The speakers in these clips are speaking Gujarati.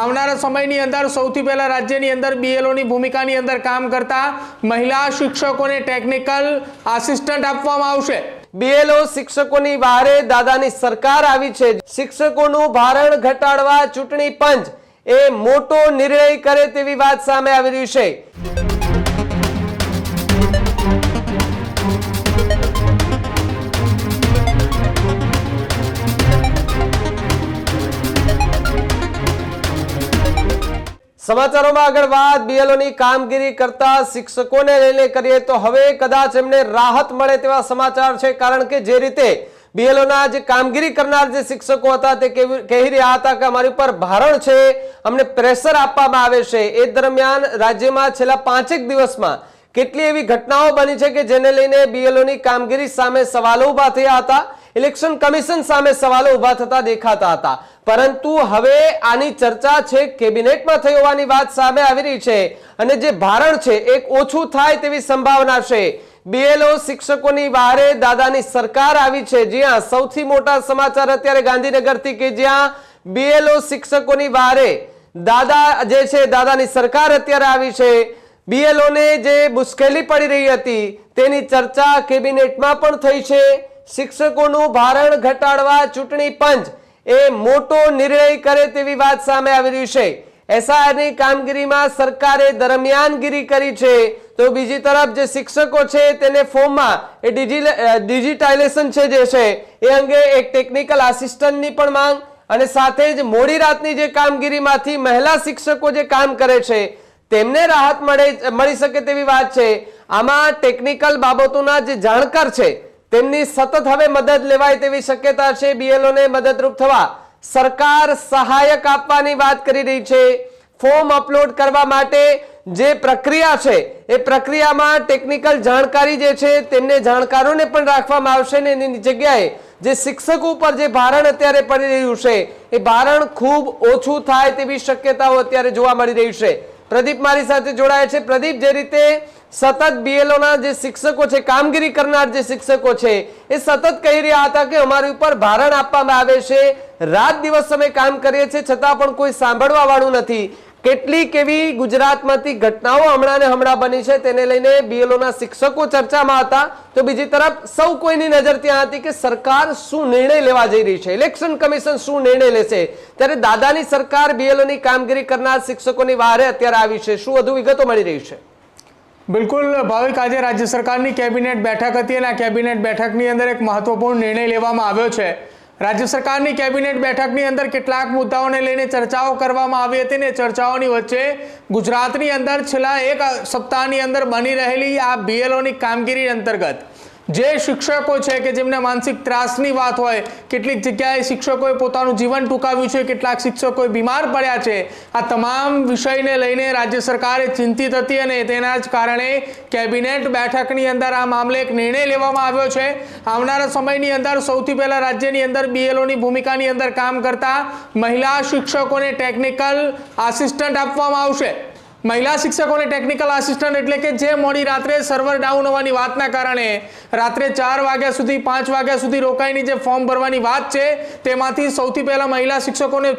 આવનારા સમયની અંદર સૌથી પહેલા રાજ્યની અંદર બીએલઓની ભૂમિકાની અંદર કામ કરતા મહિલા શિક્ષકોને ટેકનિકલ આસિસ્ટન્ટ આપવામાં આવશે। બીએલઓ શિક્ષકોની વારે દાદાની સરકાર આવી છે। શિક્ષકોનું ભારણ ઘટાડવા ચૂંટણી પંચ એ મોટો નિર્ણય કરે તેવી વાત સામે આવી રહી છે। સમાચારોમાં આગળ વાત બીએલઓની કામગીરી કરતા શિક્ષકોને લઈને કરીએ તો હવે કદાચ એમને રાહત મળે તેવા સમાચાર છે। કારણ કે જે રીતે બીએલઓના જે કામગીરી કરનાર જે શિક્ષકો હતા તે કહી રહ્યા હતા કે અમારી ઉપર ભારણ છે, અમને પ્રેશર આપવામાં આવે છે। એ દરમિયાન રાજ્યમાં છેલ્લા 5 દિવસમાં કેટલી એવી ઘટનાઓ બની છે કે જેને લઈને બીએલઓની કામગીરી સામે સવાલો ઉભા થયા હતા। ઇલેક્શન કમિશન સામે સવાલો ઉભા થતા દેખાતા હતા, પરંતુ હવે આની ચર્ચા છે કેબિનેટમાં થઈ હોવાની વાત સામે આવી રહી છે અને જે ભારણ છે એક ઓછું થાય તેવી સંભાવના છે। બીએલઓ શિક્ષકોની વારે દાદાની સરકાર આવી છે। જ્યાં સૌથી મોટા સમાચાર અત્યારે ગાંધીનગરથી કે જ્યાં બીએલઓ શિક્ષકોની વારે દાદા જે છે દાદાની સરકાર અત્યારે આવી છે। બીએલઓને જે મુશ્કેલી પડી રહી હતી તેની ચર્ચા કેબિનેટમાં પણ થઈ છે। શિક્ષકોનું ભારણ ઘટાડવા ચૂંટણી પંચ એ મોટો નિર્ણય કરે તેવી વાત સામે આવી રહી છે। એસઆઈઆરની કામગીરીમાં સરકારે દરમિયાનગીરી કરી છે, તો બીજી તરફ જે શિક્ષકો છે તેને ફોર્મમાં એ ડિજિટાઇલેશન છે જે છે એ અંગે એક ટેકનિકલ આસિસ્ટન્ટની પણ માંગ અને સાથે જ મોડી રાતની જે કામગીરીમાંથી મહિલા શિક્ષકો જે કામ કરે છે તેમને રાહત મળી શકે તેવી વાત છે। આમાં ટેકનિકલ બાબતોના જે જાણકાર છે તેમની સતત હવે મદદ લેવાય તેવી શક્યતા છે। બીએલઓને મદદરૂપ થવા સરકાર સહાયક આપવાની વાત કરી રહી છે। ફોર્મ અપલોડ કરવા માટે જે પ્રક્રિયા છે એ પ્રક્રિયામાં ટેકનિકલ જાણકારી જે છે તેમને જાણકારોને પણ રાખવામાં આવશે ને એની જગ્યાએ જે શિક્ષકો ઉપર જે ભારણ અત્યારે પડી રહ્યું છે એ ભારણ ખૂબ ઓછું થાય તેવી શક્યતાઓ અત્યારે જોવા મળી રહી છે। પ્રદીપ મારી સાથે જોડાય છે। પ્રદીપ, જે રીતે સતત બીએલઓના જે શિક્ષકો છે, કામગીરી કરનાર જે શિક્ષકો છે એ સતત કહી રહ્યા હતા કે અમારી ઉપર ભારણ આપવામાં આવે છે, રાત દિવસ અમે કામ કરીએ છીએ છતાં પણ કોઈ સાંભળવા વાળું નથી। કેટલીક એવી ગુજરાતમાંથી ઘટનાઓ હમણાં બની છે તેને લઈને બીએલઓના શિક્ષકો ચર્ચામાં હતા, તો બીજી તરફ સૌ કોઈની નજર ત્યાં હતી કે સરકાર શું નિર્ણય લેવા જઈ રહી છે, ઇલેક્શન કમિશન શું નિર્ણય લેશે। ત્યારે દાદાની સરકાર બીએલઓની કામગીરી કરનાર શિક્ષકોની વારે અત્યારે આવી છે। શું વધુ વિગતો મળી રહી છે? બિલકુલ ભાવિક, આજે રાજ્ય સરકારની કેબિનેટ બેઠક હતી અને આ કેબિનેટ બેઠકની અંદર એક મહત્વપૂર્ણ નિર્ણય લેવામાં આવ્યો છે। રાજ્ય સરકારની કેબિનેટ બેઠકની અંદર કેટલાક મુદ્દાઓને લઈને ચર્ચાઓ કરવામાં આવી હતી ને ચર્ચાઓની વચ્ચે ગુજરાતની અંદર છેલ્લા 1 સપ્તાહની અંદર બની રહેલી આ બીએલઓની કામગીરી અંતર્ગત જે શિક્ષકો છે કે જેમને માનસિક ત્રાસની વાત હોય, કેટલીક જગ્યાએ શિક્ષકોએ પોતાનું જીવન ટૂંકાવ્યું છે, કેટલાક શિક્ષકો બીમાર પડ્યા છે, આ તમામ વિષયને લઈને રાજ્ય સરકારે ચિંતિત હતી અને તેના જ કારણે કેબિનેટ બેઠકની અંદર આ મામલે એક નિર્ણય લેવામાં આવ્યો છે। આવનારા સમયની અંદર સૌથી પહેલા રાજ્યની અંદર બીએલઓની ભૂમિકાની અંદર કામ કરતા મહિલા શિક્ષકોને ટેકનિકલ આસિસ્ટન્ટ આપવામાં આવશે। મહિલા શિક્ષકોને ટેકનિકલ આસિસ્ટન્ટ એટલે કે જે મોડી રાત્રે સર્વર ડાઉન હોવાની વાતના કારણે રાત્રે 4 વાગ્યા સુધી 5 વાગ્યા સુધી રોકાઈને જે ફોર્મ ભરવાની વાત છે તેમાંથી સૌથી પહેલા મહિલા શિક્ષકોને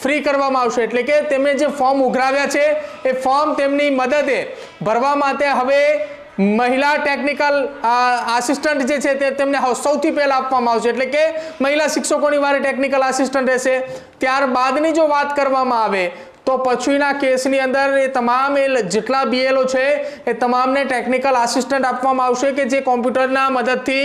ફ્રી કરવામાં આવશે। એટલે કે તેમણે જે ફોર્મ ઉઘરાવ્યા છે એ ફોર્મ તેમની મદદે ભરવા માટે હવે મહિલા ટેકનિકલ આસિસ્ટન્ટ જે છે તે તેમને સૌથી પહેલા આપવામાં આવશે। એટલે કે મહિલા શિક્ષકોની વારે ટેકનિકલ આસિસ્ટન્ટ રહેશે। ત્યારબાદની જો વાત કરવામાં આવે તો પછીના કેસની અંદર એ તમામ જેટલા બીએલઓ છે એ તમામને ટેકનિકલ આસિસ્ટન્ટ આપવામાં આવશે કે જે કોમ્પ્યુટરના મદદથી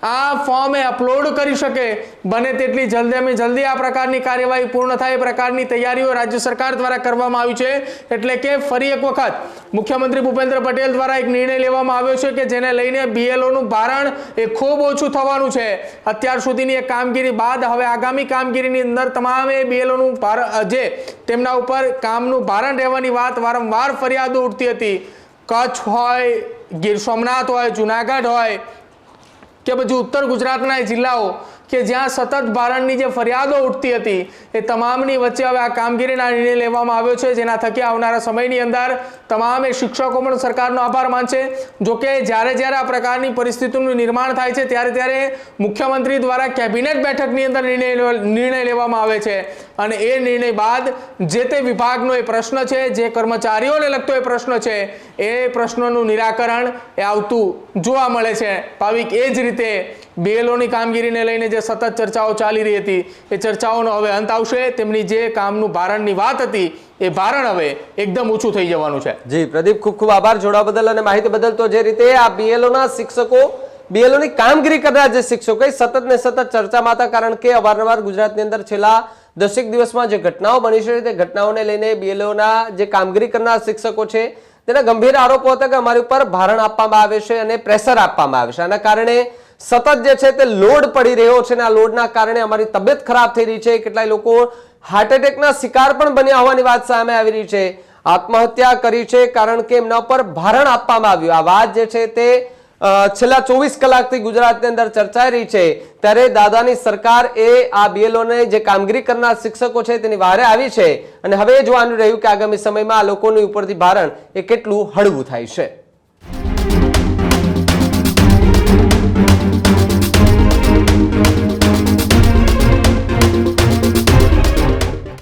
આ ફોર્મ અપલોડ કરી શકે। બને તેટલી જલ્દી આ પ્રકારની કાર્યવાહી પૂર્ણ થાય એ પ્રકારની તૈયારીઓ રાજ્ય સરકાર દ્વારા કરવામાં આવી છે। એટલે કે ફરી એક વખત મુખ્યમંત્રી ભૂપેન્દ્ર પટેલ દ્વારા એક નિર્ણય લેવામાં આવ્યો છે કે જેને લઈને બીએલઓનું ભારણ એ ખૂબ ઓછું થવાનું છે। અત્યાર સુધીની એક કામગીરી બાદ હવે આગામી કામગીરીની અંદર તમામે બીએલઓનું જે તેમના ઉપર કામનું ભારણ રહેવાની વાત વારંવાર ફરિયાદો ઉઠતી હતી। કચ્છ હોય, ગીર સોમનાથ હોય, જુનાગઢ હોય કે પછી ઉત્તર ગુજરાતના જિલ્લાઓ, કે જ્યાં સતત ભારણની જે ફરિયાદો ઉઠતી હતી એ તમામની વચ્ચે હવે આ કામગીરીના નિર્ણય લેવામાં આવ્યો છે, જેના થકી આવનારા સમયની અંદર તમામે શિક્ષકો પણ સરકારનો આભાર માનશે. જોકે જ્યારે જ્યારે આ પ્રકારની પરિસ્થિતિનું નિર્માણ થાય છે ત્યારે મુખ્યમંત્રી દ્વારા કેબિનેટ બેઠકની અંદર નિર્ણય લેવામાં આવે છે અને એ નિર્ણય બાદ જે તે વિભાગનો એ પ્રશ્ન છે, જે કર્મચારીઓને લગતો એ પ્રશ્ન છે, એ પ્રશ્નોનું નિરાકરણ એ આવતું જોવા મળે છે. ભાવિક, એ જ રીતે બીએલઓની કામગીરીને લઈને જે સતત ચર્ચાઓ ચાલી રહી હતી એ ચર્ચાઓનો હવે અંત આવશે. તેમની જે કામનું ભારણની વાત હતી એ ભારણ હવે એકદમ ઓછું થઈ જવાનું છે. જી પ્રદીપ, ખૂબ ખૂબ આભાર જોડાવા બદલ અને માહિતી બદલ. તો જે રીતે આ બીએલઓના શિક્ષકો, બીએલઓની કામગીરી કરનાર જે શિક્ષકો સતત ને સતત ચર્ચામાં હતા, કારણ કે અવારનવાર ગુજરાતની અંદર છેલ્લા 10 દિવસમાં જે ઘટનાઓ બની છે તે ઘટનાઓને લઈને બીએલઓના જે કામગીરી કરનાર શિક્ષકો છે તેના ગંભીર આરોપો હતા કે અમારી ઉપર ભારણ આપવામાં આવે છે અને પ્રેશર આપવામાં આવે છે. આના કારણે સતત જે છે તે લોડ પડી રહ્યો છે અને આ લોડના કારણે અમારી તબિયત ખરાબ થઈ રહી છે. કેટલાય લોકો હાર્ટ એટેકના શિકાર પણ બન્યા હોવાની વાત સામે આવી રહી છે. આત્મહત્યા કરી છે કારણ કે એમના ઉપર ભારણ આપવામાં આવ્યું. આ વાત જે છે તે છેલ્લા 24 કલાકથી ગુજરાતની અંદર ચર્ચાઈ રહી છે. ત્યારે દાદાની સરકાર એ આ બીએલઓને જે કામગીરી કરનાર શિક્ષકો છે તેની વારે આવી છે અને હવે જોવાનું રહ્યું કે આગામી સમયમાં આ લોકોની ઉપરથી ભારણ એ કેટલું હળવું થાય છે.